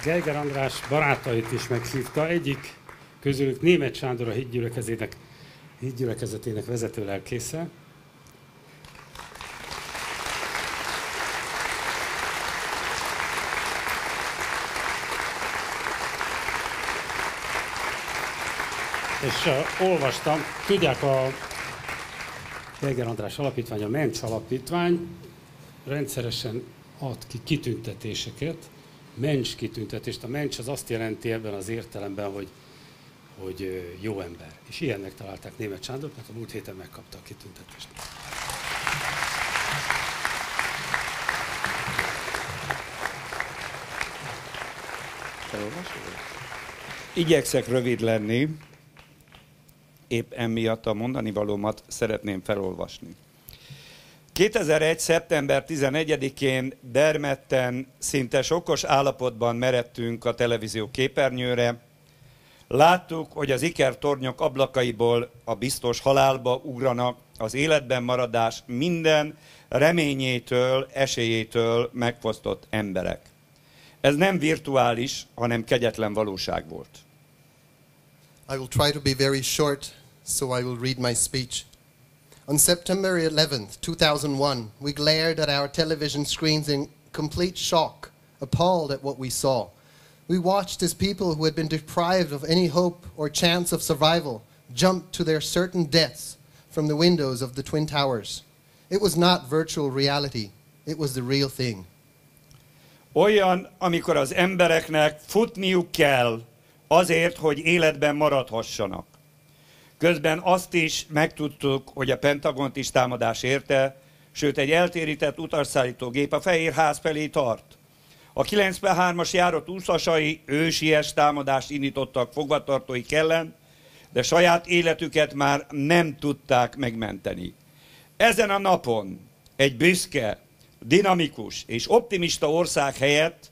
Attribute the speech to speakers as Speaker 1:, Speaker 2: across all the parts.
Speaker 1: Geiger András barátait is meghívta, egyik közülük Németh Sándor, a hídgyülekezetének vezető lelkésze. És olvastam, tudják, a Geiger András alapítvány, a Mencs alapítvány rendszeresen ad ki kitüntetéseket, Mencs kitüntetést. A Mencs az azt jelenti ebben az értelemben, hogy jó ember. És ilyennek találták Németh Sándort, mert a múlt héten megkapta a kitüntetést.
Speaker 2: Igyekszek rövid lenni, épp emiatt a mondani valómat szeretném felolvasni. 2001. szeptember 11-én Némethen szinte sokkos állapotban meredtünk a televízió képernyőre. Láttuk, hogy az ikertornyok ablakaiból a biztos halálba ugranak, az életben maradás minden reményétől, esélyétől megfosztott emberek. Ez nem virtuális, hanem kegyetlen valóság volt.
Speaker 3: I will try to be very short, so I will read my speech. On September 11th, 2001, we glared at our television screens in complete shock, appalled at what we saw. We watched as people who had been deprived of any hope or chance of survival jumped to their certain deaths from the windows of the Twin Towers. It was not virtual reality, it was the real thing.
Speaker 2: Olyan, amikor az embereknek futniuk kell azért, hogy életben maradhassanak. Közben azt is megtudtuk, hogy a Pentagont is támadás érte, sőt egy eltérített utasszállítógép a Fehér Ház felé tart. A 93-as járat utasai ősies támadást indítottak fogvatartóik ellen, de saját életüket már nem tudták megmenteni. Ezen a napon egy büszke, dinamikus és optimista ország helyett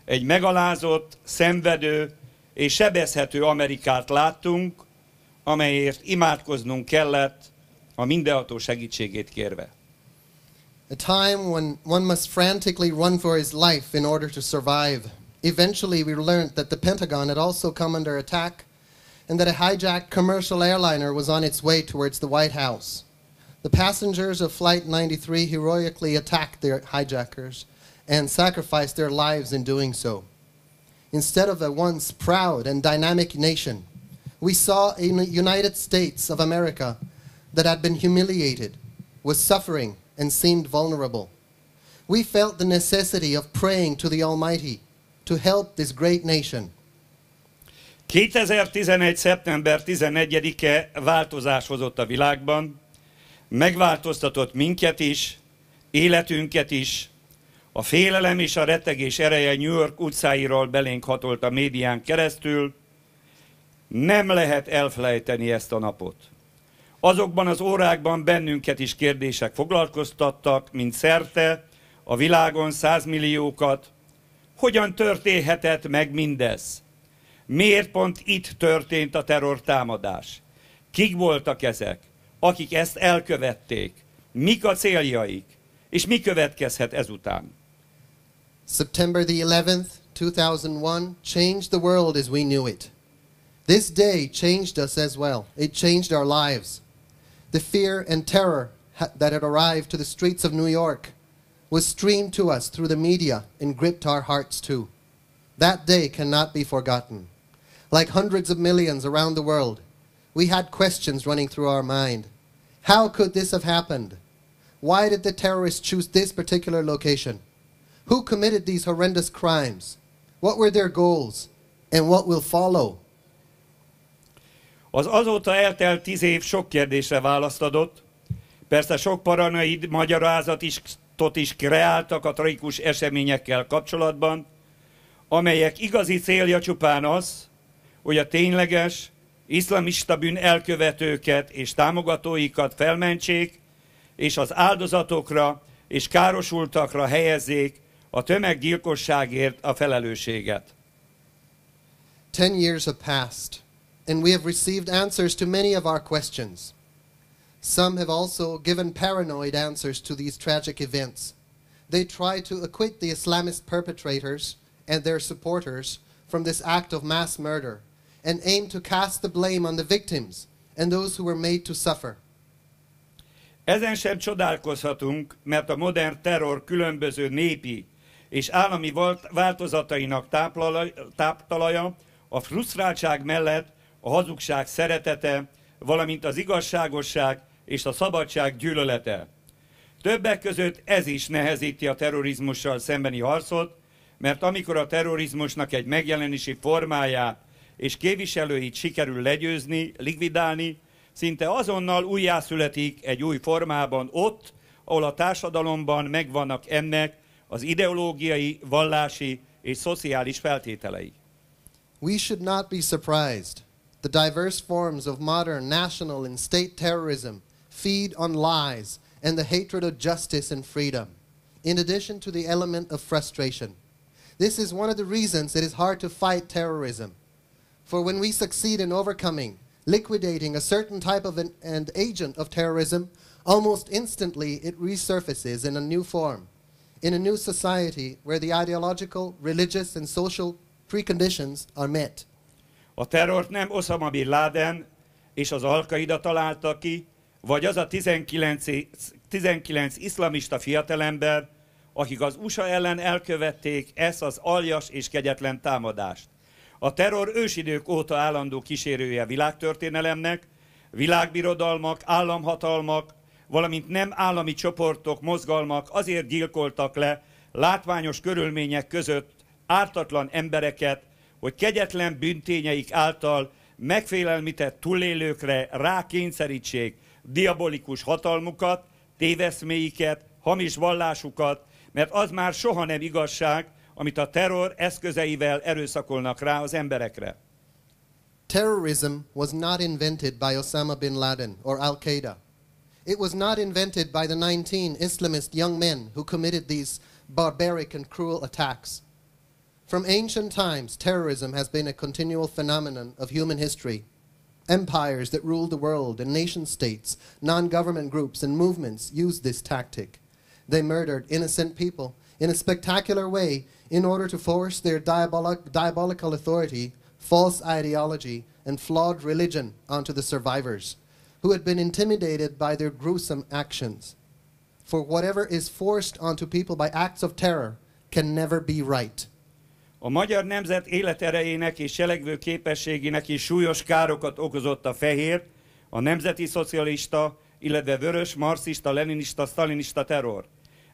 Speaker 2: egy megalázott, szenvedő és sebezhető Amerikát láttunk, amelyért imádkoznunk kellett, a mindenható segítségét kérve.
Speaker 3: A time when one must frantically run for his life in order to survive. Eventually we learned that the Pentagon had also come under attack and that a hijacked commercial airliner was on its way towards the White House. The passengers of Flight 93 heroically attacked their hijackers and sacrificed their lives in doing so. Instead of a once proud and dynamic nation, we saw a United States of America that had been humiliated, was suffering, and seemed vulnerable. We felt the necessity of praying to the Almighty to help this great nation.
Speaker 2: 2011. szeptember 11-e változás hozott a világban, megváltoztatott minket is, életünket is. A félelem és a rettegés ereje New York utcáiról belénk hatolt a médián keresztül. Nem lehet elfelejteni ezt a napot. Azokban az órákban bennünket is kérdések foglalkoztattak, mint szerte a világon 100 milliókat. Hogyan történhetett meg mindez? Miért pont itt történt a terrortámadás? Kik voltak ezek, akik ezt elkövették? Mik a céljaik? És mi következhet ezután?
Speaker 3: September the 11th, 2001 changed the world as we knew it. This day changed us as well. It changed our lives. The fear and terror that had arrived to the streets of New York was streamed to us through the media and gripped our hearts too. That day cannot be forgotten. Like hundreds of millions around the world, we had questions running through our mind. How could this have happened? Why did the terrorists choose this particular location? Who committed these horrendous crimes? What were their goals? And what will follow?
Speaker 2: Az azóta eltelt 10 év sok kérdésre választ adott, persze sok paranoid magyarázatot is kreáltak a tragikus eseményekkel kapcsolatban, amelyek igazi célja csupán az, hogy a tényleges, iszlamista bűn elkövetőket és támogatóikat felmentsék, és az áldozatokra és károsultakra helyezzék a tömeggyilkosságért a felelősséget.
Speaker 3: 10 years have passed, and we have received answers to many of our questions. Some have also given paranoid answers to these tragic events. They try to acquit the Islamist perpetrators and their supporters from this act of mass murder and aim to cast the blame on the victims and those who were made to suffer.
Speaker 2: Ezen sem csodálkozhatunk, mert a modern terror különböző népi és állami változatainak táptalaja a frusztráltság mellett a hazugság szeretete, valamint az igazságosság és a szabadság gyűlölete. Többek között ez is nehezíti a terrorizmussal szembeni harcot, mert amikor a terrorizmusnak egy megjelenési formáját és képviselőit sikerül legyőzni, likvidálni, szinte azonnal újjászületik egy új formában ott, ahol a társadalomban megvannak ennek az ideológiai, vallási és szociális feltételei.
Speaker 3: We should not be surprised. The diverse forms of modern national and state terrorism feed on lies and the hatred of justice and freedom, in addition to the element of frustration. This is one of the reasons it is hard to fight terrorism. For when we succeed in overcoming, liquidating a certain type of an agent of terrorism, almost instantly it resurfaces in a new form, in a new society where the ideological, religious and social preconditions are met.
Speaker 2: A terrort nem Osama Bin Laden és az Al-Qaida találta ki, vagy az a 19 iszlamista fiatalember, akik az USA ellen elkövették ezt az aljas és kegyetlen támadást. A terror ősidők óta állandó kísérője világtörténelemnek, világbirodalmak, államhatalmak, valamint nem állami csoportok, mozgalmak azért gyilkoltak le látványos körülmények között ártatlan embereket, hogy kegyetlen bűntényeik által megfélelmített túlélőkre rákényszerítsék diabolikus hatalmukat, téveszméiket, hamis vallásukat, mert az már soha nem igazság, amit a terror eszközeivel erőszakolnak rá az emberekre.
Speaker 3: Terrorism was not invented by Osama bin Laden or Al-Qaeda. It was not invented by the 19 Islamist young men who committed these barbaric and cruel attacks. From ancient times, terrorism has been a continual phenomenon of human history. Empires that ruled the world and nation-states, non-government groups and movements used this tactic. They murdered innocent people in a spectacular way in order to force their diabolical authority, false ideology, and flawed religion onto the survivors, who had been intimidated by their gruesome actions. For whatever is forced onto people by acts of terror can never be right.
Speaker 2: A magyar nemzet életerejének és cselekvő képességének is súlyos károkat okozott a fehér, a nemzeti szocialista, illetve vörös, marxista, leninista, sztalinista terror.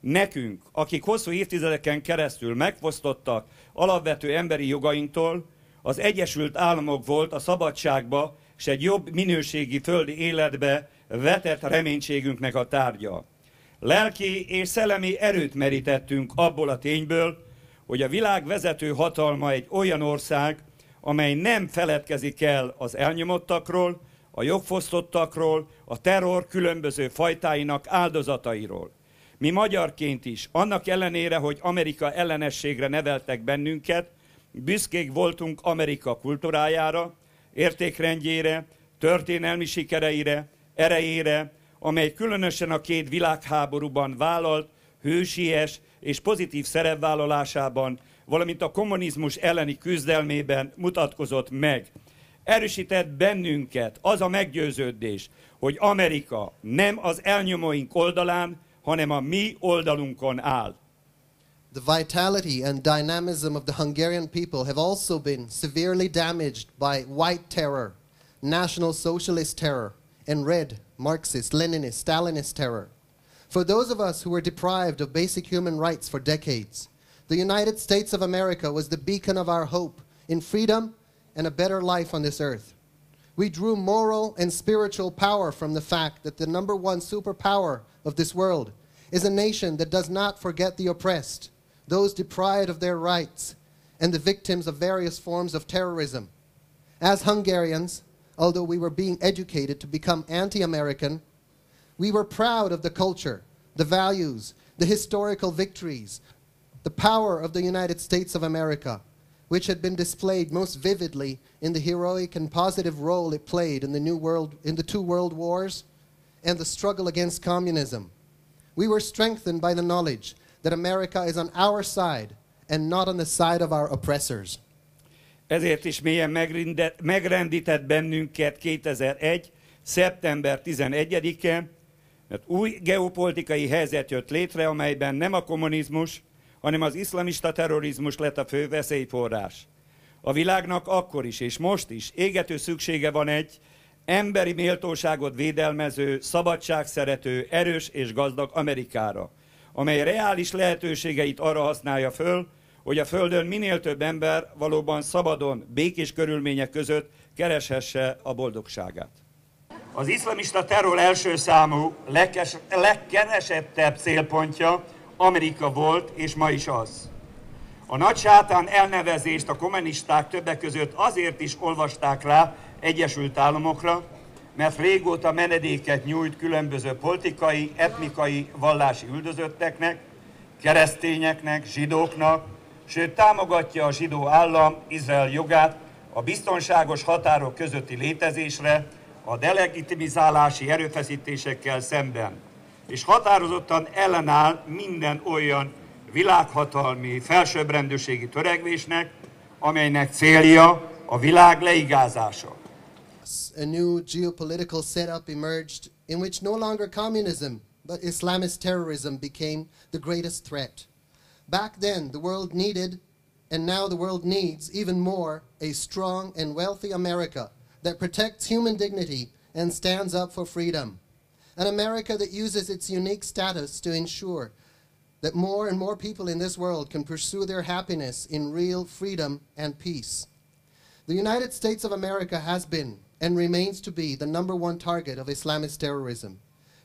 Speaker 2: Nekünk, akik hosszú évtizedeken keresztül megfosztottak alapvető emberi jogainktól, az Egyesült Államok volt a szabadságba és egy jobb minőségi földi életbe vetett reménységünknek a tárgya. Lelki és szellemi erőt merítettünk abból a tényből, hogy a világ vezető hatalma egy olyan ország, amely nem feledkezik el az elnyomottakról, a jogfosztottakról, a terror különböző fajtáinak áldozatairól. Mi magyarként is, annak ellenére, hogy Amerika ellenességre neveltek bennünket, büszkék voltunk Amerika kultúrájára, értékrendjére, történelmi sikereire, erejére, amely különösen a két világháborúban vállalt, hősies és pozitív szerepvállalásában, valamint a kommunizmus elleni küzdelmében mutatkozott meg. Erősített bennünket az a meggyőződés, hogy Amerika nem az elnyomóink oldalán, hanem a mi oldalunkon áll.
Speaker 3: The vitality and dynamism of the Hungarian people have also been severely damaged by white terror, National Socialist terror, and red, Marxist, Leninist, Stalinist terror. For those of us who were deprived of basic human rights for decades, the United States of America was the beacon of our hope in freedom and a better life on this earth. We drew moral and spiritual power from the fact that the number one superpower of this world is a nation that does not forget the oppressed, those deprived of their rights, and the victims of various forms of terrorism. As Hungarians, although we were being educated to become anti-American, we were proud of the culture, the values, the historical victories, the power of the United States of America, which had been displayed most vividly in the heroic and positive role it played in the two world wars and the struggle against communism. We were strengthened by the knowledge that America is on our side and not on the side of our oppressors.
Speaker 2: Ezért is mélyen megrendített bennünket 2001. szeptember 11-e, mert új geopolitikai helyzet jött létre, amelyben nem a kommunizmus, hanem az iszlamista terrorizmus lett a fő veszélyforrás. A világnak akkor is és most is égető szüksége van egy emberi méltóságot védelmező, szabadságszerető, erős és gazdag Amerikára, amely reális lehetőségeit arra használja föl, hogy a Földön minél több ember valóban szabadon, békés körülmények között kereshesse a boldogságát. Az iszlamista terror első számú, legkeresettebb célpontja Amerika volt, és ma is az. A nagy sátán elnevezést a kommunisták többek között azért is olvasták rá Egyesült Államokra, mert régóta menedéket nyújt különböző politikai, etnikai, vallási üldözötteknek, keresztényeknek, zsidóknak, sőt támogatja a zsidó állam Izrael jogát a biztonságos határok közötti létezésre, a delegitimizálási erőfeszítésekkel szemben, és határozottan ellenáll minden olyan világhatalmi felsőbbrendűségi törekvésnek, amelynek célja a világ leigázása.
Speaker 3: A new geopolitical setup emerged in which no longer communism, but Islamist terrorism became the greatest threat. Back then, the world needed, and now the world needs even more, a strong and wealthy America that protects human dignity and stands up for freedom. An America that uses its unique status to ensure that more and more people in this world can pursue their happiness in real freedom and peace. The United States of America has been and remains to be the #1 target of Islamist terrorism.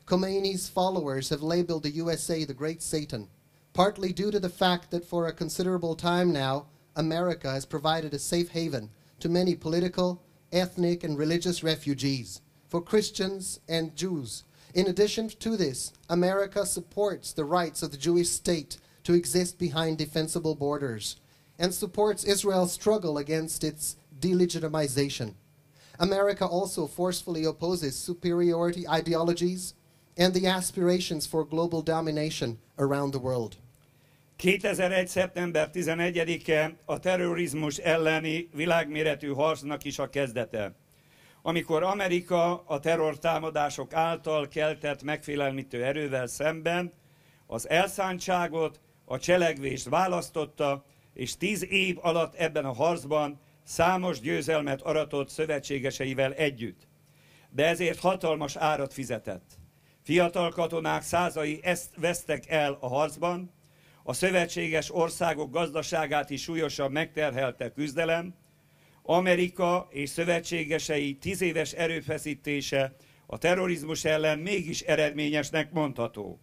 Speaker 3: Khomeini's followers have labeled the USA the Great Satan, partly due to the fact that for a considerable time now, America has provided a safe haven to many political, ethnic, and religious refugees, for Christians and Jews. In addition to this, America supports the rights of the Jewish state to exist behind defensible borders and supports Israel's struggle against its delegitimization. America also forcefully opposes superiority ideologies and the aspirations for global domination around the world.
Speaker 2: 2001. szeptember 11-e a terrorizmus elleni világméretű harcnak is a kezdete, amikor Amerika a terrortámadások által keltett megfélemlítő erővel szemben az elszántságot, a cselekvést választotta, és 10 év alatt ebben a harcban számos győzelmet aratott szövetségeseivel együtt. De ezért hatalmas árat fizetett. Fiatal katonák százai vesztek el a harcban, a szövetséges országok gazdaságát is súlyosan megterhelte küzdelem, Amerika és szövetségesei 10 éves erőfeszítése a terrorizmus ellen mégis eredményesnek mondható.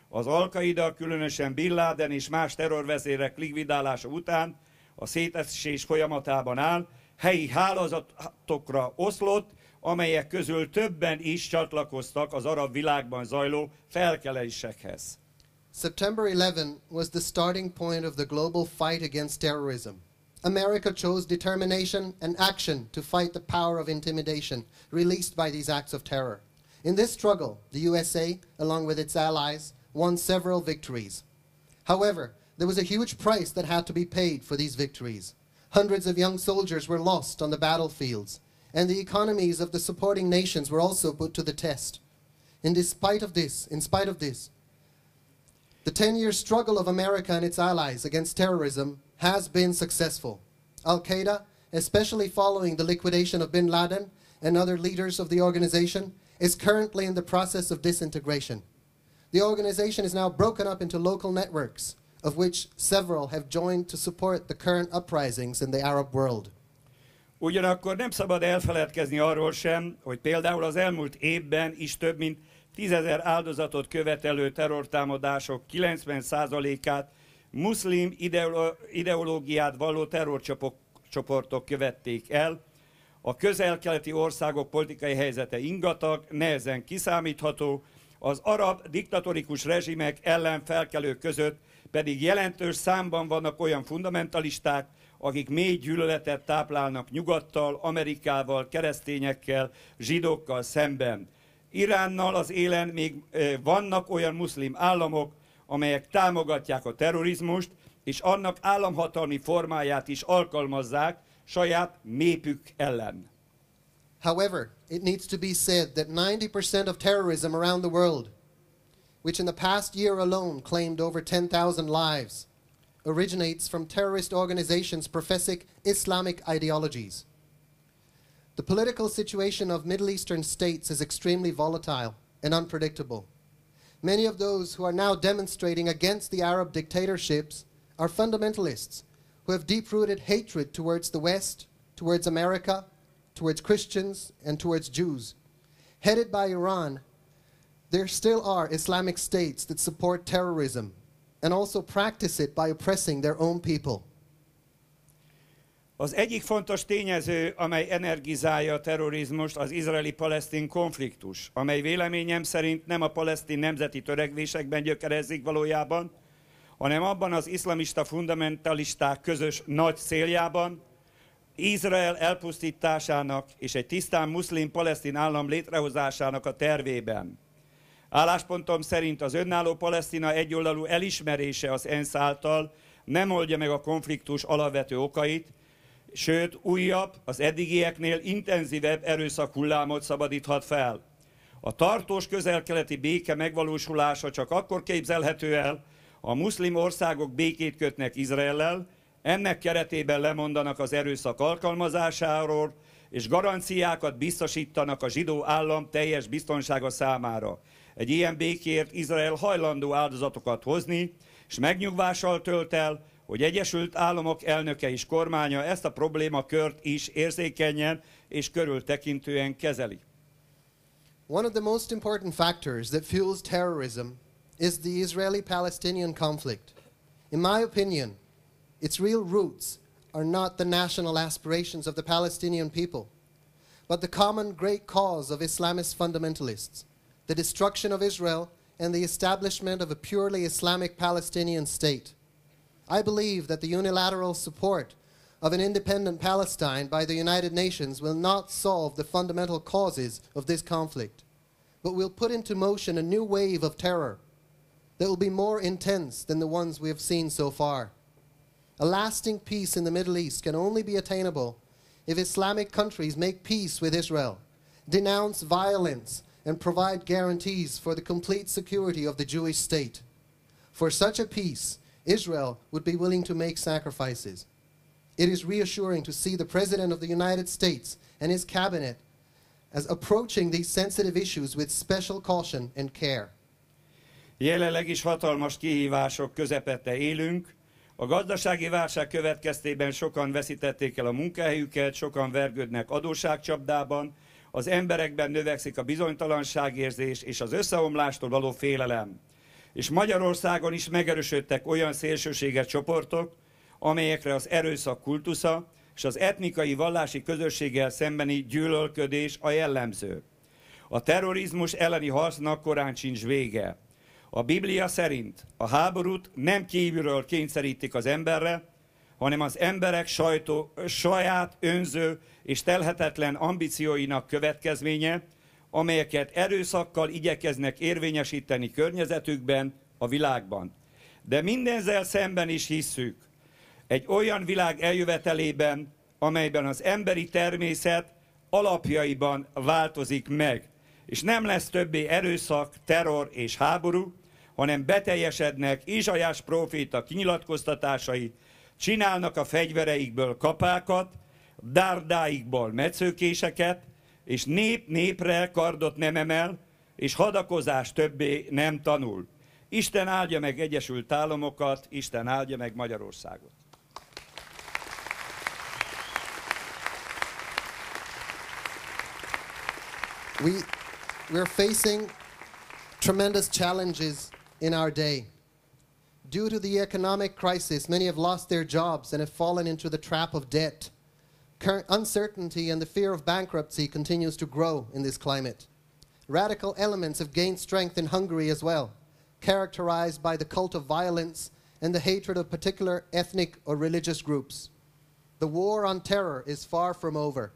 Speaker 2: Az Al-Qaida, különösen Bin Laden és más terrorvezérek likvidálása után a szétesés folyamatában áll, helyi hálózatokra oszlott, amelyek közül többen is csatlakoztak az arab világban zajló felkelésekhez.
Speaker 3: September 11 was the starting point of the global fight against terrorism. America chose determination and action to fight the power of intimidation released by these acts of terror. In this struggle, the USA, along with its allies, won several victories. However, there was a huge price that had to be paid for these victories. Hundreds of young soldiers were lost on the battlefields, and the economies of the supporting nations were also put to the test. In spite of this, the 10-year struggle of America and its allies against terrorism has been successful. Al-Qaeda, especially following the liquidation of Bin Laden and other leaders of the organization, is currently in the process of disintegration. The organization is now broken up into local networks, of which several have joined to support the current uprisings in the Arab world.
Speaker 2: Ugyanakkor nem szabad elfeledkezni arról sem, hogy például az elmúlt évben is több mint 10 000 áldozatot követelő terrortámadások 90%-át muszlim ideológiát valló terrorcsoportok követték el. A közel-keleti országok politikai helyzete ingatag, nehezen kiszámítható, az arab diktatórikus rezsimek ellen felkelők között pedig jelentős számban vannak olyan fundamentalisták, akik mély gyűlöletet táplálnak nyugattal, Amerikával, keresztényekkel, zsidókkal szemben. Iránnal az élen még vannak olyan muszlim államok, amelyek támogatják a terrorizmust, és annak államhatalmi formáját is alkalmazzák saját népük ellen.
Speaker 3: However, it needs to be said that 90% of terrorism around the world, which in the past year alone claimed over 10,000 lives, originates from terrorist organizations professing Islamic ideologies. The political situation of Middle Eastern states is extremely volatile and unpredictable. Many of those who are now demonstrating against the Arab dictatorships are fundamentalists who have deep-rooted hatred towards the West, towards America, towards Christians, and towards Jews. Headed by Iran, there still are Islamic states that support terrorism and also practice it by oppressing their own people.
Speaker 2: Az egyik fontos tényező, amely energizálja a terrorizmust, az izraeli-palesztin konfliktus, amely véleményem szerint nem a palesztin nemzeti törekvésekben gyökerezik valójában, hanem abban az iszlamista fundamentalisták közös nagy céljában, Izrael elpusztításának és egy tisztán muszlim-palesztin állam létrehozásának a tervében. Álláspontom szerint az önálló Palesztina egyoldalú elismerése az ENSZ által nem oldja meg a konfliktus alapvető okait, sőt, újabb, az eddigieknél intenzívebb erőszakhullámot szabadíthat fel. A tartós közel-keleti béke megvalósulása csak akkor képzelhető el, ha a muszlim országok békét kötnek Izraellel, ennek keretében lemondanak az erőszak alkalmazásáról, és garanciákat biztosítanak a zsidó állam teljes biztonsága számára. Egy ilyen békért Izrael hajlandó áldozatokat hozni, és megnyugvással tölt el, hogy Egyesült Államok elnöke és kormánya ezt a problémakört is érzékenyen és körültekintően kezeli.
Speaker 3: One of the most important factors that fuels terrorism is the Israeli-Palestinian conflict. In my opinion, its real roots are not the national aspirations of the Palestinian people, but the common great cause of Islamist fundamentalists, the destruction of Israel and the establishment of a purely Islamic Palestinian state. I believe that the unilateral support of an independent Palestine by the United Nations will not solve the fundamental causes of this conflict, but will put into motion a new wave of terror that will be more intense than the ones we have seen so far. A lasting peace in the Middle East can only be attainable if Islamic countries make peace with Israel, denounce violence, and provide guarantees for the complete security of the Jewish state. For such a peace, Israel would be willing to make sacrifices. It is reassuring to see the President of the United States and his cabinet as approaching these sensitive issues with special caution and care.
Speaker 2: Jelenleg is hatalmas kihívások közepette élünk. A gazdasági válság következtében sokan veszítették el a munkahelyüket, sokan vergődnek adósságcsapdában, az emberekben növekszik a bizonytalanságérzés és az összeomlástól való félelem. És Magyarországon is megerősödtek olyan szélsőséges csoportok, amelyekre az erőszak kultusza és az etnikai vallási közösséggel szembeni gyűlölködés a jellemző. A terrorizmus elleni harcnak korán sincs vége. A Biblia szerint a háborút nem kívülről kényszerítik az emberre, hanem az emberek saját önző és telhetetlen ambícióinak következménye, amelyeket erőszakkal igyekeznek érvényesíteni környezetükben, a világban. De mindezzel szemben is hisszük egy olyan világ eljövetelében, amelyben az emberi természet alapjaiban változik meg, és nem lesz többé erőszak, terror és háború, hanem beteljesednek Izsajás próféta kinyilatkoztatásai, csinálnak a fegyvereikből kapákat, dárdáikból metszőkéseket, és nép népre kardot nem emel, és hadakozás többé nem tanul. Isten áldja meg Egyesült Államokat, Isten áldja meg Magyarországot.
Speaker 3: We're facing tremendous challenges in our day. Due to the economic crisis, many have lost their jobs and have fallen into the trap of debt. Current uncertainty and the fear of bankruptcy continues to grow in this climate. Radical elements have gained strength in Hungary as well, characterized by the cult of violence and the hatred of particular ethnic or religious groups. The war on terror is far from over.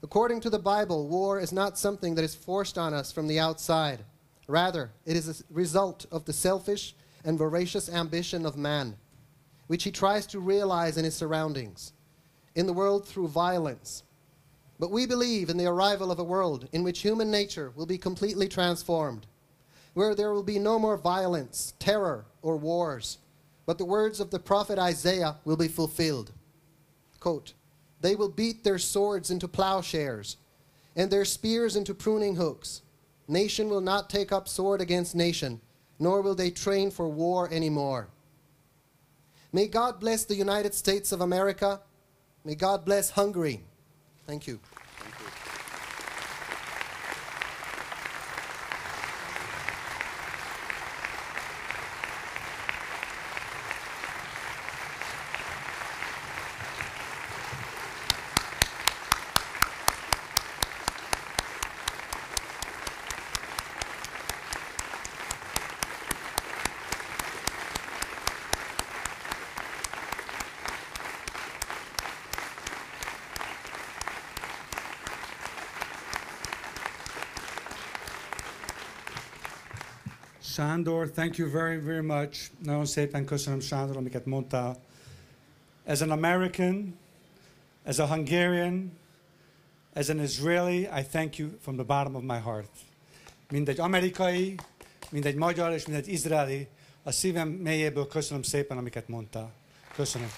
Speaker 3: According to the Bible, war is not something that is forced on us from the outside. Rather, it is a result of the selfish and voracious ambition of man. which he tries to realize in his surroundings, in the world through violence. But we believe in the arrival of a world in which human nature will be completely transformed, where there will be no more violence, terror, or wars, but the words of the prophet Isaiah will be fulfilled. Quote, "They will beat their swords into plowshares, and their spears into pruning hooks. Nation will not take up sword against nation, nor will they train for war anymore." May God bless the United States of America. May God bless Hungary. Thank you.
Speaker 4: Sándor, thank you very, very much. Nagyon szépen köszönöm, Sándor, amiket mondtál. As an American, as a Hungarian, as an Israeli, I thank you from the bottom of my heart. Mind egy amerikai, mind egy magyar és mind egy izraeli, a szívem mélyéből köszönöm szépen, amiket mondtál. Köszönöm.